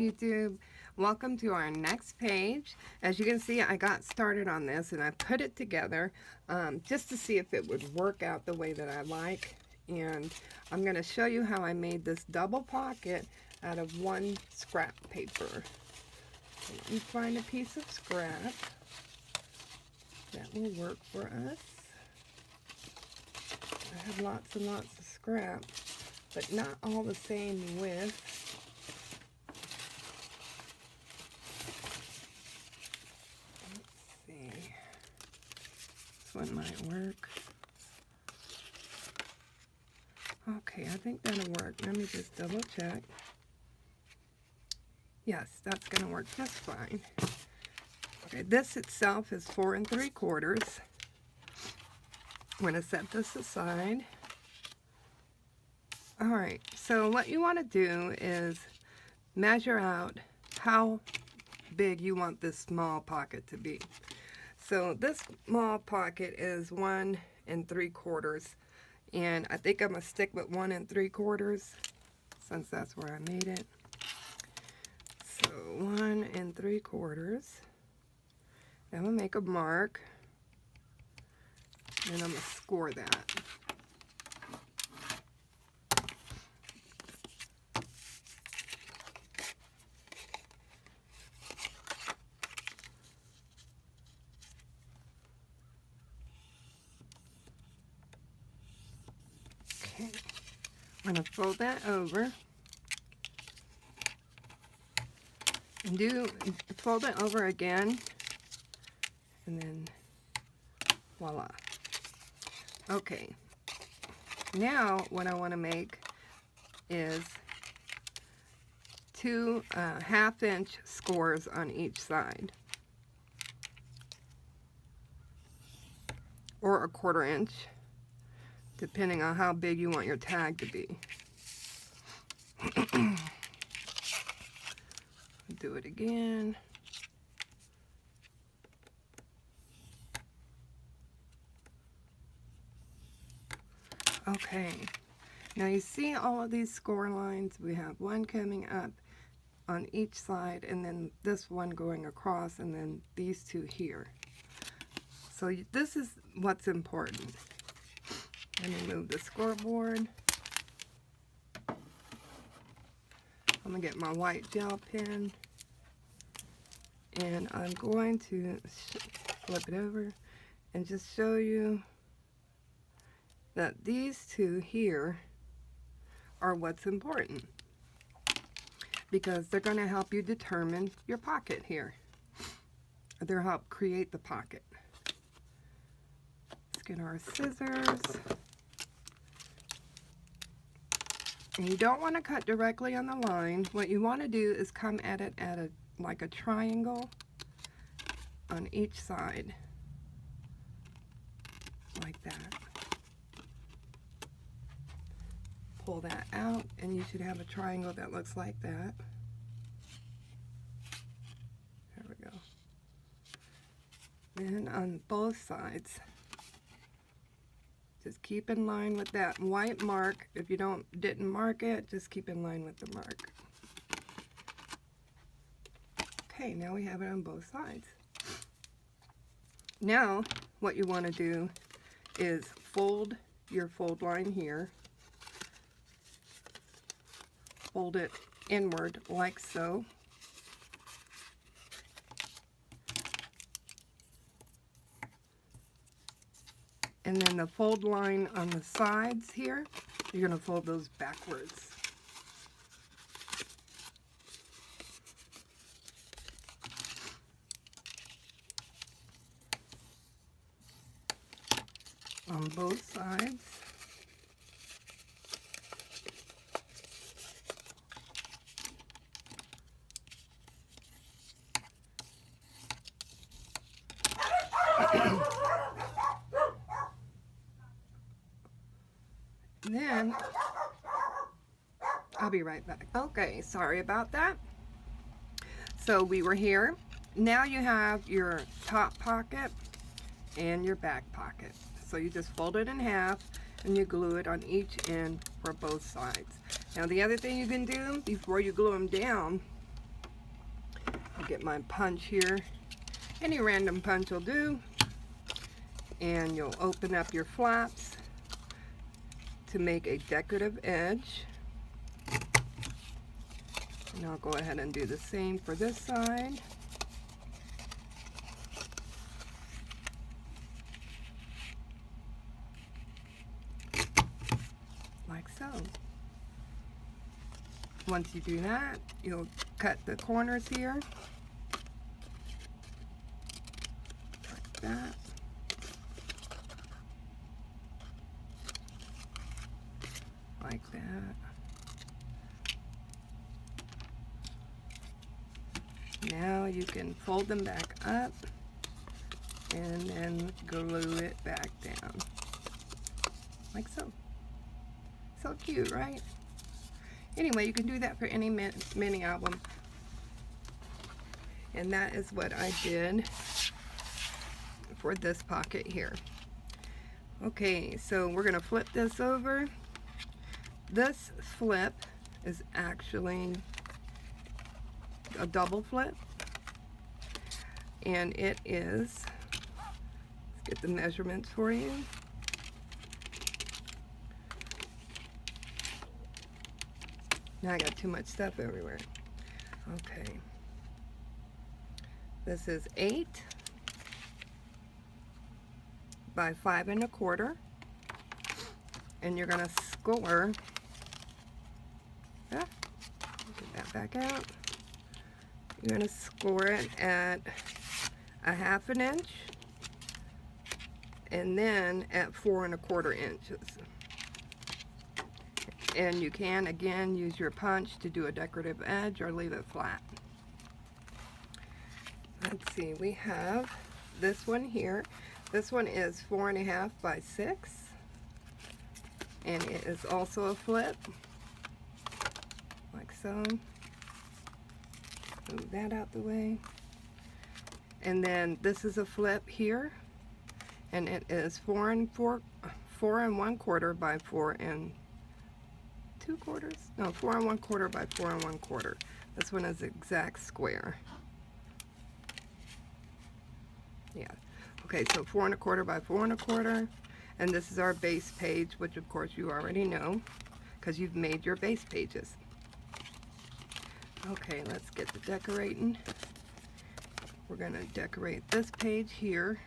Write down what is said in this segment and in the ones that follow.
YouTube. Welcome to our next page. As you can see, I got started on this and I put it together just to see if it would work out the way that I like. And I'm going to show you how I made this double pocket out of one scrap paper. So let me find a piece of scrap that will work for us. I have lots and lots of scrap, but not all the same width. This one might work. Okay, I think that'll work. Let me just double check. Yes, that's going to work just fine. Okay, this itself is 4 3/4. I'm going to set this aside. Alright, so what you want to do is measure out how big you want this small pocket to be. So this small pocket is 1 3/4, and I think I'm going to stick with 1 3/4 since that's where I made it. So 1 3/4. Then we'll make a mark, and I'm going to score that. Okay, I'm going to fold that over and fold it over again, and then voila. Okay, now what I want to make is 2 1/2-inch scores on each side, or a 1/4 inch, depending on how big you want your tag to be. Do it again. Okay, now you see all of these score lines. We have one coming up on each side, and then this one going across, and then these two here. So this is what's important. Let me move the scoreboard. I'm going to get my white gel pen, and I'm going to flip it over and just show you that these two here are what's important, because they're going to help you determine your pocket here. They'll help create the pocket. Let's get our scissors. And you don't want to cut directly on the line. What you want to do is come at it at like a triangle on each side, like that. Pull that out, and you should have a triangle that looks like that. There we go. Then on both sides, just keep in line with that white mark. If you didn't mark it, just keep in line with the mark. Okay, now we have it on both sides. Now, what you want to do is fold your fold line here. Fold it inward like so. And then the fold line on the sides here, you're going to fold those backwards. On both sides. Then I'll be right back. Okay, sorry about that. So we were here. Now you have your top pocket and your back pocket. So you just fold it in half and you glue it on each end for both sides. Now the other thing you can do before you glue them down get my punch here. Any random punch will do. And you'll open up your flaps to make a decorative edge. And I'll go ahead and do the same for this side. Like so. Once you do that, you'll cut the corners here. Like that. Like that. Now you can fold them back up and then glue it back down. Like so. So cute, right? Anyway, you can do that for any mini album. And that is what I did for this pocket here. Okay, so we're going to flip this over. This flip is actually a double flip, and it is, let's get the measurements for you. Now I got too much stuff everywhere. Okay, this is 8 by 5 1/4, and you're gonna score. Get that back out. You're going to score it at a 1/2 inch and then at 4 1/4 inches. And you can again use your punch to do a decorative edge or leave it flat. Let's see, we have this one here. This one is 4 1/2 by 6, and it is also a flip, like so. Move that out the way. And then this is a flip here, and it is 4 1/4 by 4 2/4. No, 4 1/4 by 4 1/4. This one is exact square. Yeah. Okay, so 4 1/4 by 4 1/4, and this is our base page, which of course you already know because you've made your base pages. Okay, let's get to decorating. We're going to decorate this page here.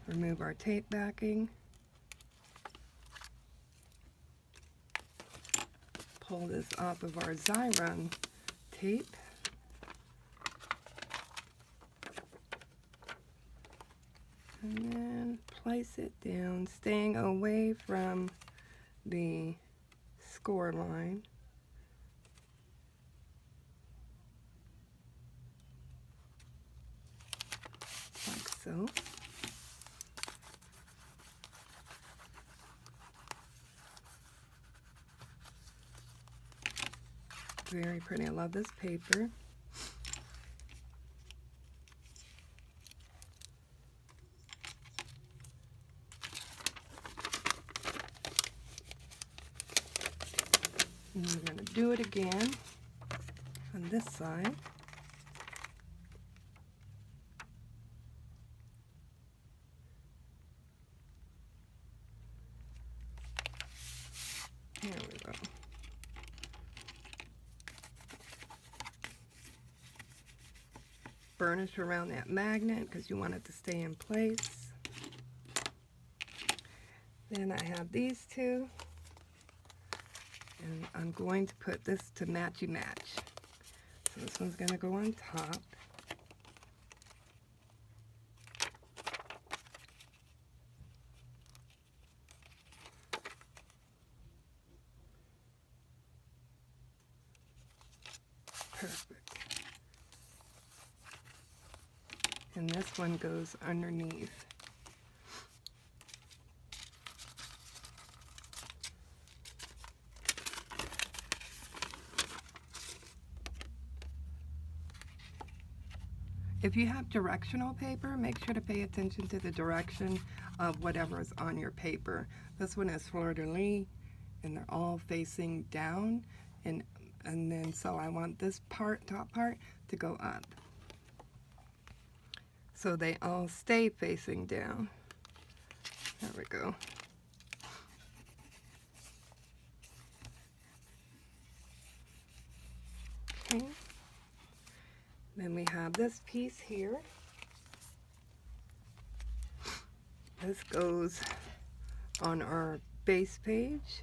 Remove our tape backing. Pull this off of our Xyron tape. And then place it down, staying away from the score line. Like so. Very pretty. I love this paper. And we're going to do it again on this side. There we go. Burnish around that magnet because you want it to stay in place. Then I have these two, and I'm going to put this to matchy match. So this one's going to go on top. Perfect. And this one goes underneath. If you have directional paper, make sure to pay attention to the direction of whatever is on your paper. This one is fleur-de-lis, and they're all facing down. And and then so I want this part, top part, to go up. So they all stay facing down. There we go. Okay. Then we have this piece here. This goes on our base page.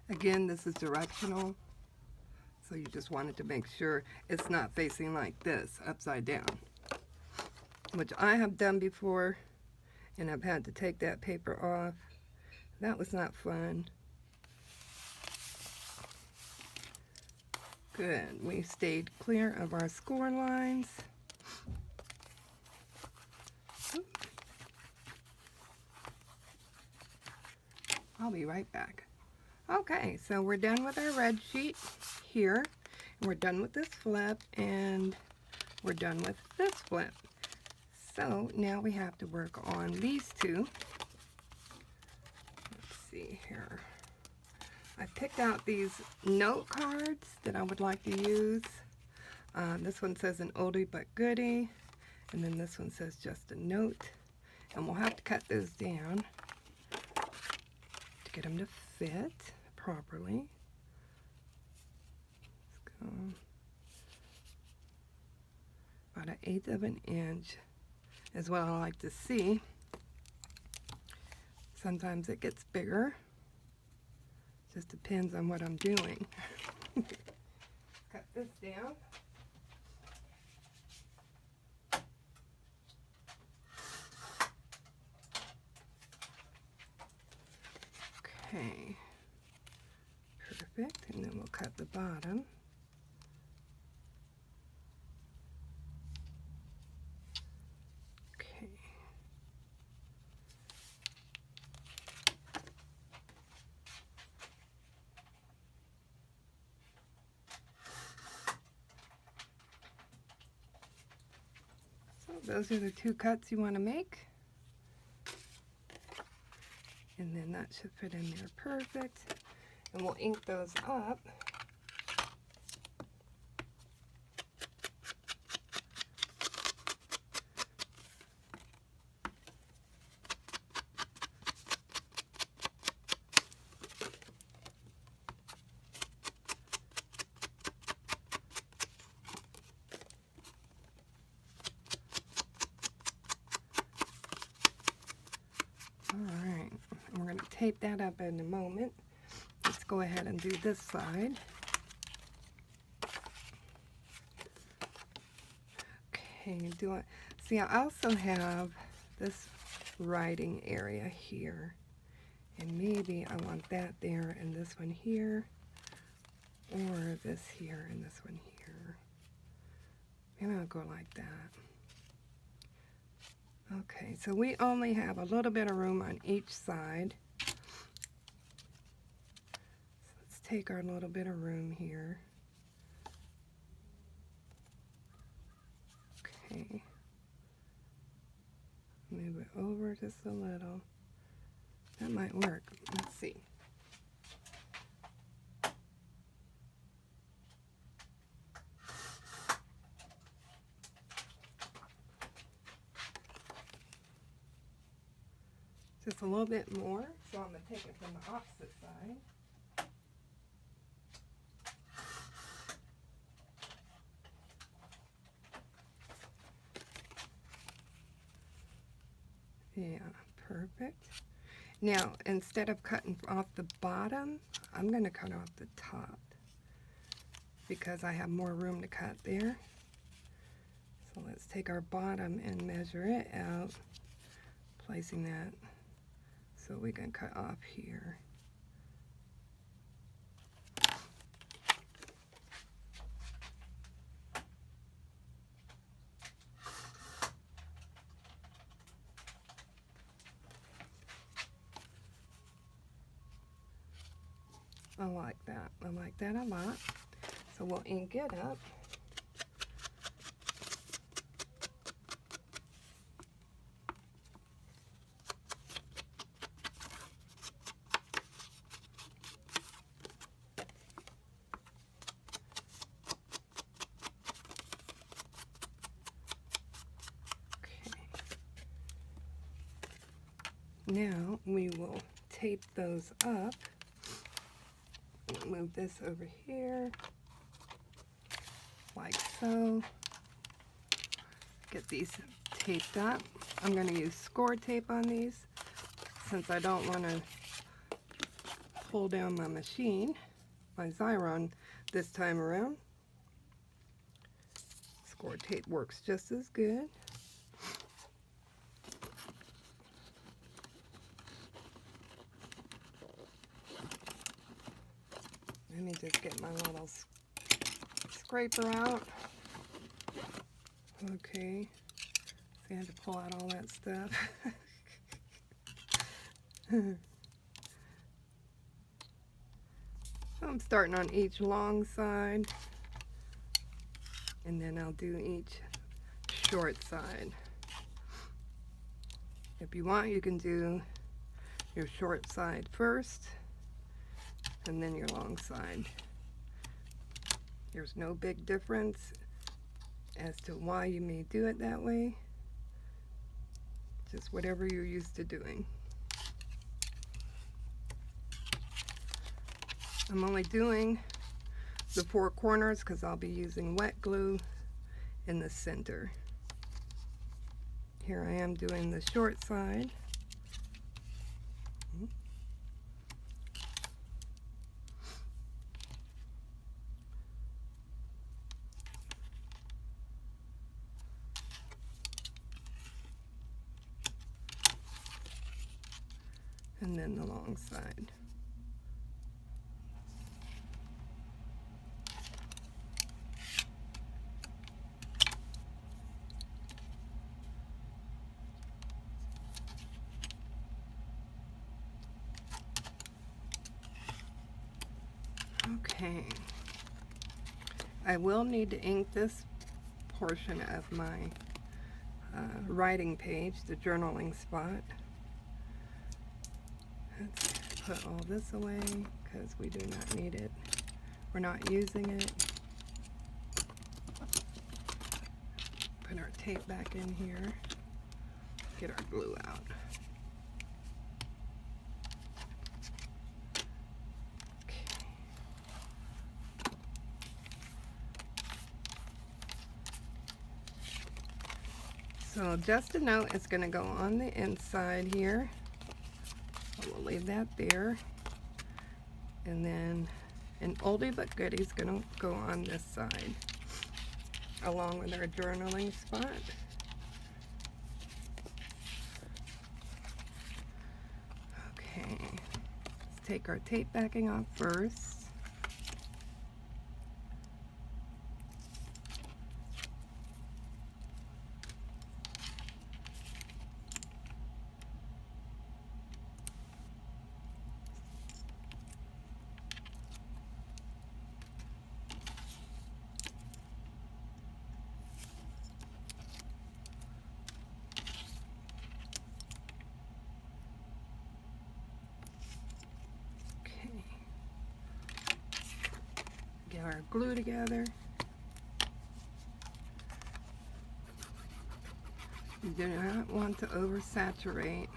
Again, this is directional, so you just wanted to make sure it's not facing like this, upside down, which I have done before, and I've had to take that paper off. That was not fun. Good, we stayed clear of our score lines. I'll be right back. Okay, so we're done with our red sheet here, and we're done with this flip, and we're done with this flip. So now we have to work on these two. Let's see here. I picked out these note cards that I would like to use. This one says an oldie but goodie, and then this one says just a note. And we'll have to cut those down to get them to fit properly. Let's go about 1/8 of an inch is what I like to see. Sometimes it gets bigger. Just depends on what I'm doing. Cut this down. Okay. Perfect, and then we'll cut the bottom. Okay. So those are the two cuts you want to make. And then that should fit in there perfect. And we'll ink those up. Alright, we're going to tape that up in a moment. Let's go ahead and do this side. Okay, do it. See, I also have this writing area here, and maybe I want that there and this one here, or this here and this one here. Maybe I'll go like that. Okay, so we only have a little bit of room on each side. So let's take our little bit of room here. Okay. Move it over just a little. That might work. Let's see. Just a little bit more, so I'm going to take it from the opposite side. Yeah, perfect. Now, instead of cutting off the bottom, I'm going to cut off the top because I have more room to cut there. So let's take our bottom and measure it out, placing that so we can cut off here. I like that. I like that a lot. So So we'll ink it up. Now we will tape those up. Move this over here, like so. Get these taped up. I'm going to use score tape on these since I don't want to pull down my machine, my Xyron, this time around. Score tape works just as good. Let me just get my little scraper out. Okay. See, I had to pull out all that stuff. I'm starting on each long side, and then I'll do each short side. If you want, you can do your short side first, and then your long side. There's no big difference as to why you may do it that way. Just whatever you're used to doing. I'm only doing the 4 corners because I'll be using wet glue in the center. Here I am doing the short side. And then the long side. Okay. I will need to ink this portion of my writing page, the journaling spot. Let's put all this away because we do not need it. We're not using it. Put our tape back in here. Get our glue out. Okay. So just a note, it's going to go on the inside here. We'll leave that there, and then an oldie but goodie is going to go on this side along with our journaling spot. Okay, let's take our tape backing off first. Get our glue together. You do not want to oversaturate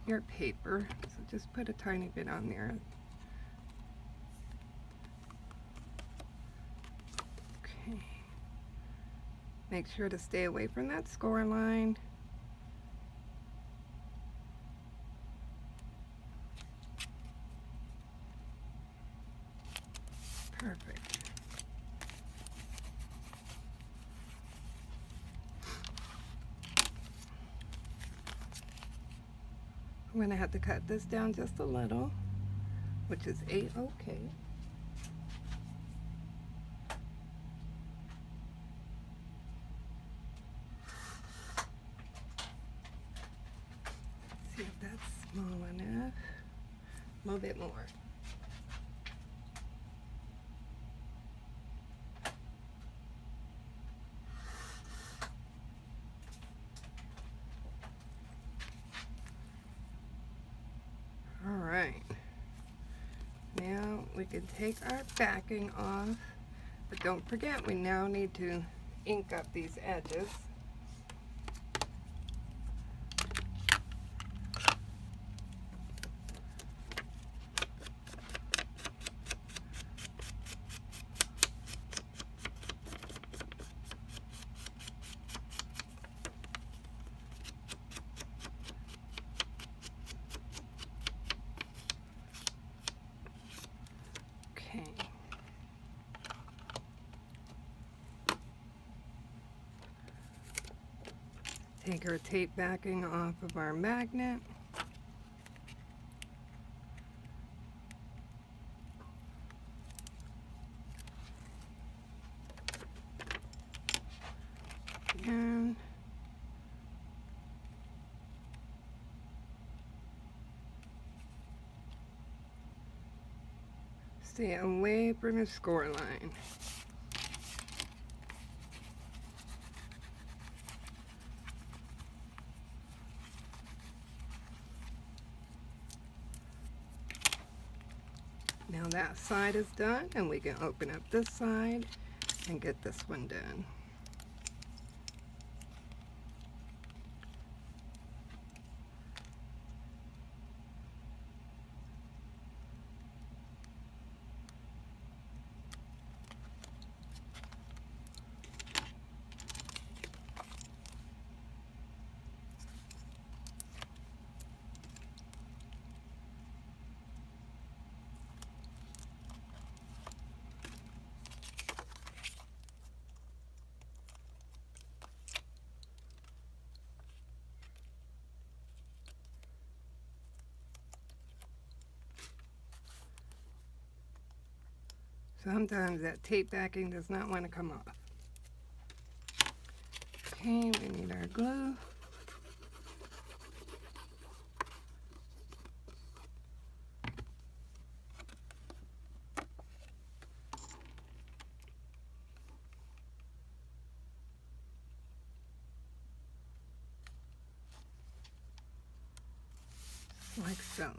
your paper, so just put a tiny bit on there. Okay. Make sure to stay away from that score line. Perfect. I'm going to have to cut this down just a little, which is A-okay. See if that's small enough. A little bit more. can take our backing off, but don't forget we now need to ink up these edges. Okay. Take our tape backing off of our magnet. And stay away from your score line. Now that side is done, and we can open up this side and get this one done. Sometimes that tape backing does not want to come off. Okay, we need our glue. Like so.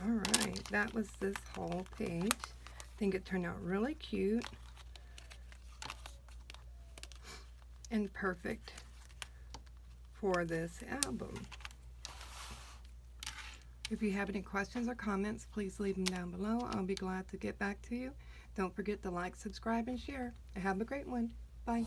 Alright, that was this whole page. I think it turned out really cute and perfect for this album. If you have any questions or comments, please leave them down below. I'll be glad to get back to you. Don't forget to like, subscribe, and share. Have a great one. Bye.